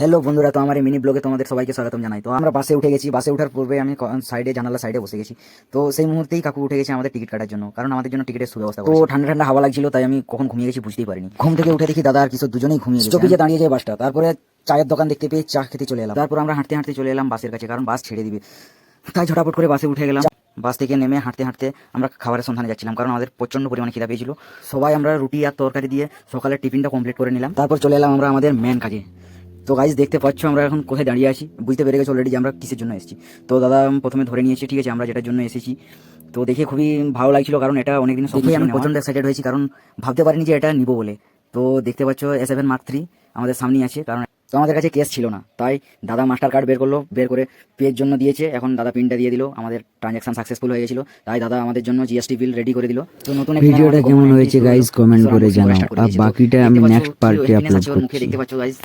Hello বন্ধুরা, তো আমার এই মিনি ব্লগে তোমাদের সবাইকে স্বাগতম জানাই। তো আমরা বাসে উঠে গেছি। বাসে ওঠার পূর্বে আমি জানালা সাইডে বসে গেছি। তো সেই মুহূর্তেই কাকু উঠে গেছে আমাদের টিকিট কাটার জন্য, কারণ আমাদের জন্য টিকিটের সুব্যবস্থা করেছে। তো ঠান্ডা ঠান্ডা হাওয়া লাগছিল, তাই আমি কখন ঘুমিয়ে গেছি বুঝতেই পারিনি। ঘুম থেকে উঠে দেখি দাদা আর কিশোর দুজনেই ঘুমিয়ে গেছে। স্টপেজে দাঁড়িয়ে যায় বাসটা। তারপরে চায়ের দোকান দেখতে পেয়ে চা খেতে চলে এলাম। তারপর আমরা হাঁটতে হাঁটতে চলে এলাম বাসের কাছে, কারণ বাস ছেড়ে দিবে। তাই ঝটাপট করে বাসে উঠে গেলাম। বাস থেকে নেমে হাঁটতে হাঁটতে আমরা খাবারের সন্ধানে যাচ্ছিলাম, কারণ আমাদের প্রচন্ড পরিমাণে খিদা পেয়েছিল। সবাই আমরা রুটি আর তরকারি দিয়ে সকালের টিফিনটা কমপ্লিট করে নিলাম। তারপর চলে এলাম আমরা আমাদের মেন কাজে। তো গাইজ দেখতে পাচ্ছ আমরা এখন কোথায় দাঁড়িয়ে আছি, বুঝতে পেরে গেছি অলরেডি যে আমরা কিসের জন্য এসেছি। তো দাদা প্রথমে ধরে নিয়েছি, ঠিক আছে, আমরা যেটার জন্য এসেছি। তো দেখে খুবই ভালো লাগছিল, কারণ এটা অনেকদিন দেখে আমি প্রচন্ড এক্সাইটেড হয়েছি, কারণ ভাবতে পারিনি যে এটা নিব বলে। তো দেখতে পাচ্ছ A7 Mark III আমাদের সামনেই আছে। কারণ তো আমাদের কাছে ক্যাশ ছিল না, তাই দাদা মাস্টার কার্ড বের করলো, বের করে পের জন্য দিয়েছে। এখন দাদা পিনটা দিয়ে দিল, আমাদের ট্রানজ্যাকশন সাকসেসফুল হয়ে গেছিল। তাই দাদা আমাদের জন্য জিএসটি বিল রেডি করে দিল। তো নতুন ভিডিওটা কেমন হয়েছে গাইস কমেন্ট করে জানাও, আর বাকিটা আমি নেক্সট পার্টে আপলোড করছি। দেখতে পাচ্ছ গাইস।